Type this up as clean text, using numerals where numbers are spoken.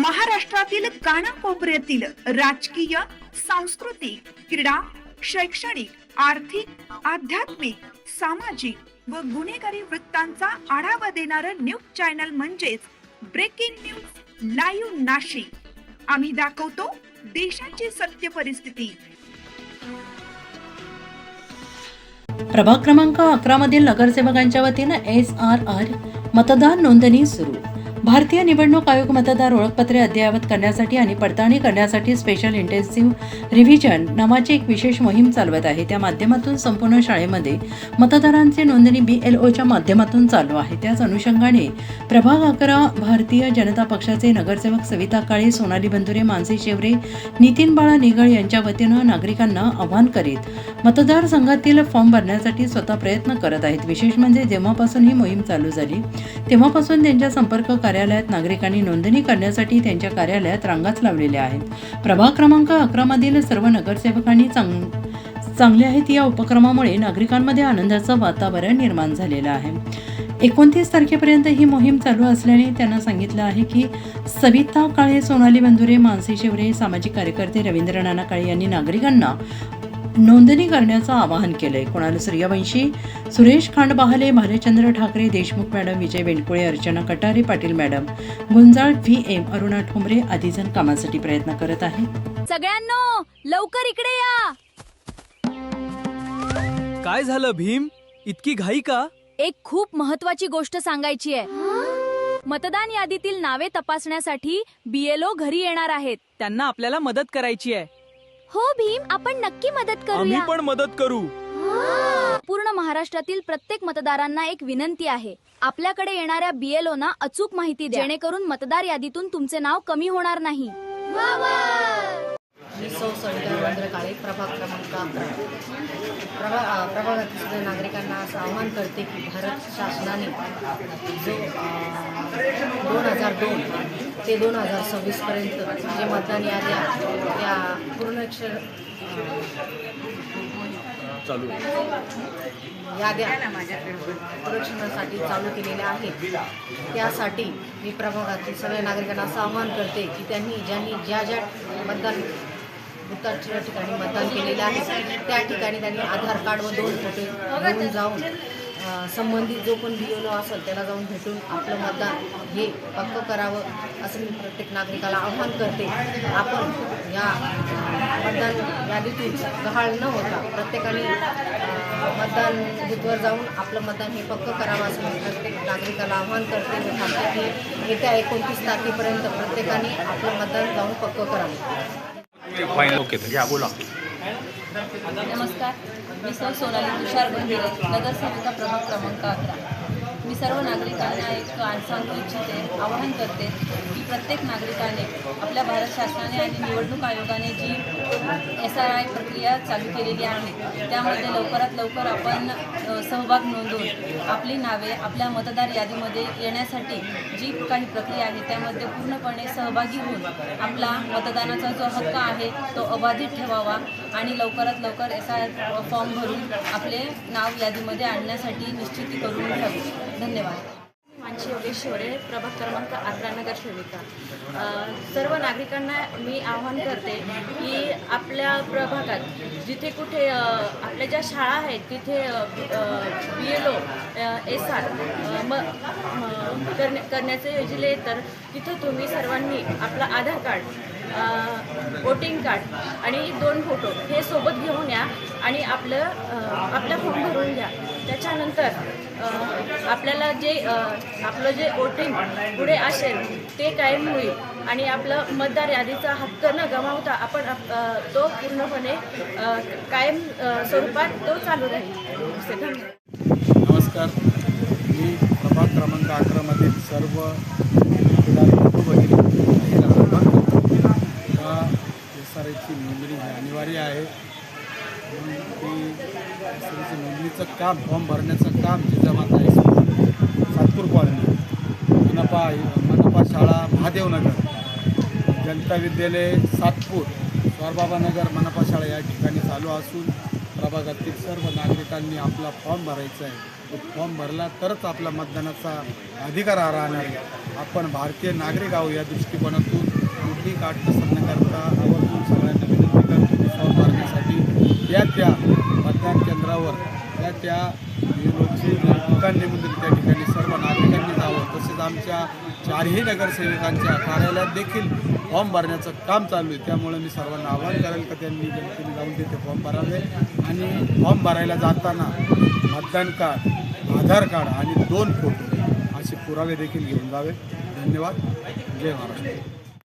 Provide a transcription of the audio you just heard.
महाराष्ट्रातील कानाकोपऱ्यातील राजकीय, सांस्कृतिक, क्रीडा, शैक्षणिक, आर्थिक, आध्यात्मिक, सामाजिक व गुन्हेगारी वृत्तांचा आढावा देणारं न्यूज चॅनल म्हणजेच ब्रेकिंग न्यूज लाईव्ह नाशिक। आम्ही दाखवतो देशाची सत्य परिस्थिती। प्रभाग क्रमांक 11 मधील नगरसेवकांच्या वतीने SRR मतदार नोंदणी सुरू। भारतीय निवडणूक आयोग मतदार ओळखपत्रे अद्ययावत करण्यासाठी आणि पडताळणी करण्यासाठी स्पेशल इंटेन्सिव्ह रिव्हिजन नावाची एक विशेष मोहीम चालवत आहे। त्या माध्यमातून संपूर्ण शाळेमध्ये मतदारांची नोंदणी BLOच्या माध्यमातून चालू आहे। त्याच अनुषंगाने प्रभाग 11 भारतीय जनता पक्षाचे नगरसेवक सविता काळे, सोनाली बंधुरे, मानसी शेवरे, नितीन बाळा निगळ यांच्या वतीने नागरिकांना आवाहन करीत मतदारसंघातील फॉर्म भरण्यासाठी स्वतः प्रयत्न करत आहेत। विशेष म्हणजे जेव्हापासून ही मोहीम चालू झाली तेव्हापासून त्यांच्या संपर्क कार्यालयात नागरिकांनी नोंदणी करण्यासाठी त्यांच्या कार्यालयात रांगाच लावलेल्या आहेत। प्रभाग क्रमांक 11 मधील सर्व नगरसेवकांनी चांगले आहेत। या उपक्रमामुळे नागरिकांमध्ये आनंदाचं वातावरण निर्माण झालेलं आहे। 29 तारखेपर्यंत ही मोहीम चालू असल्याने त्यांना सांगितलं आहे की सविता काळे, सोनाली बंधुरे, मानसी शेवरे, सामाजिक कार्यकर्ते रवींद्र नाना काळे यांनी नागरिकांना नोंदणी करण्याचं आवाहन केलंय। कुणाल सूर्यवंशी, सुरेश खांडबहाले, भालचंद्र ठाकरे, देशमुख मॅडम, विजय बेंडकुळे, अर्चना कटारे, पाटील मॅडम, गुंजाळ VM, अरुणा ठोंबरे आदी जण कामासाठी प्रयत्न करत आहेत। सगळ्यांनो लवकर इकडे या। काय झालं भीम, इतकी घाई का? एक खूप महत्वाची गोष्ट सांगायची आहे। मतदान यादीतील नावे तपासण्यासाठी BLO घरी येणार आहेत। त्यांना आपल्याला मदत करायची आहे। हो भीम, आपण नक्की मदत आम्ही करूया। पण मदत करू। पूर्ण महाराष्ट्रातील प्रत्येक मतदारांना एक विनंती आहे, आपल्याकडे येणाऱ्या BLOना अचूक माहिती द्या, जेणेकरून मतदार यादीतून तुमचे नाव कमी होणार नाही। मी सविता रवींद्र काळे, प्रभाग क्रमांक 11 प्रभागातील नागरिकांना असं आवाहन करते की भारत शासनाने जो 2002 ते 2026 पर्यंत जे मतदान याद्या त्या याद्या पुनरीक्षणासाठी चालू केलेल्या आहेत। त्यासाठी मी प्रभागातील सगळ्या नागरिकांना असं आवाहन करते की ज्यांनी ज्या मतदान बुथाच्या ठिकाणी मतदान केलेलं आहे त्या ठिकाणी त्यांनी आधार कार्ड व 2 फोटो घेऊन जाऊन संबंधित जो पण BLO असेल त्याला जाऊन भेटून आपलं मतदान हे पक्क करावं असं मी प्रत्येक नागरिकाला आवाहन करते। आपण या मतदान यादीतून गहाळ न होता प्रत्येकाने मतदान बूथवर जाऊन आपलं मतदान हे पक्क करावं असं मी प्रत्येक नागरिकाला आवाहन करते व सांगते की येत्या 29 तारखेपर्यंत प्रत्येकाने आपलं मतदान जाऊन पक्क करावं। नमस्कार, मी सोनाली तुषार बंधुरे, नगरसेविका प्रभाग क्रमांक 11। मी सर्व नागरिकांना एक सांगू इच्छिते, आवाहन करते की प्रत्येक नागरिकाने आपल्या भारत शासनाने आणि निवडणूक आयोगाने जी SRI प्रक्रिया चालू केलेली आहे त्यामध्ये लवकरात लवकर आपण सहभाग नोंदवून आपली नावे आपल्या मतदार यादीमध्ये येण्यासाठी जी काही प्रक्रिया आहे त्यामध्ये पूर्णपणे सहभागी होऊन आपला मतदानाचा जो हक्क आहे तो अबाधित ठेवावा आणि लवकरात लवकर SRI फॉर्म भरून आपले नाव यादीमध्ये आणण्यासाठी निश्चिती करून घ्यावी। धन्यवाद। मानसी योगेश शेवरे, प्रभाग क्रमांक 11 नगरसेविका। सर्व नागरिकांना मी आवाहन करते की आपल्या प्रभागात जिथे कुठे आपल्या ज्या शाळा आहेत तिथे BLO SR करण्याचे योजले तर तिथं तुम्ही सर्वांनी आपलं आधार कार्ड, वोटिंग कार्ड आणि 2 फोटो हे सोबत घेऊन या आणि आपला फॉर्म भरून घ्या। त्याच्यानंतर आपल्याला आपलं जे वोटिंग पुढे असेल ते कायम होईल आणि आपलं मतदार यादीचा हक्क न गमावता आपण तो पूर्णपणे कायम स्वरूपात तो चालू राहील। धन्यवाद। नमस्कार, मी प्रभाग क्रमांक 11 मधील सर्व SRIची नोंदणी अनिवार्य आहे। नोंदणीचं काम, फॉर्म भरण्याचं काम जिजामाता हायस्कूल, सातपूर कॉलनी, मनपा शाळा महादेवनगर, जनता विद्यालय सातपूर, स्वारबाबा नगर, मनपा शाळा या ठिकाणी चालू असून प्रभागातील सर्व नागरिकांनी आपला फॉर्म भरायचा आहे. तो फॉर्म भरला तरच आपला मतदानाचा अधिकार राहणार आहे. आपण भारतीय नागरिक आहोत या दृष्टिकोनातून कुठली काट कसर न करता आवर्जून सगळ्यांना विनंती करतो की फॉर्म भरण्यासाठी त्या मतदान केंद्रावर त्या बिएलओची दुकान नेमून त्या ठिकाणी सर्व नागरिकांनी जावं. तसेच आमच्या 4ही नगरसेवकांच्या कार्यालयात देखील फॉर्म भरण्याचं काम चालू आहे. त्यामुळे मी सर्वांना आवाहन करेल का त्यांनी जनतेने जाऊन तिथे फॉर्म भरावे आणि फॉर्म भरायला जाताना मतदान कार्ड, आधार कार्ड आणि 2 फोटो असे पुरावे देखील घेऊन जावे. धन्यवाद. जय महाराष्ट्र.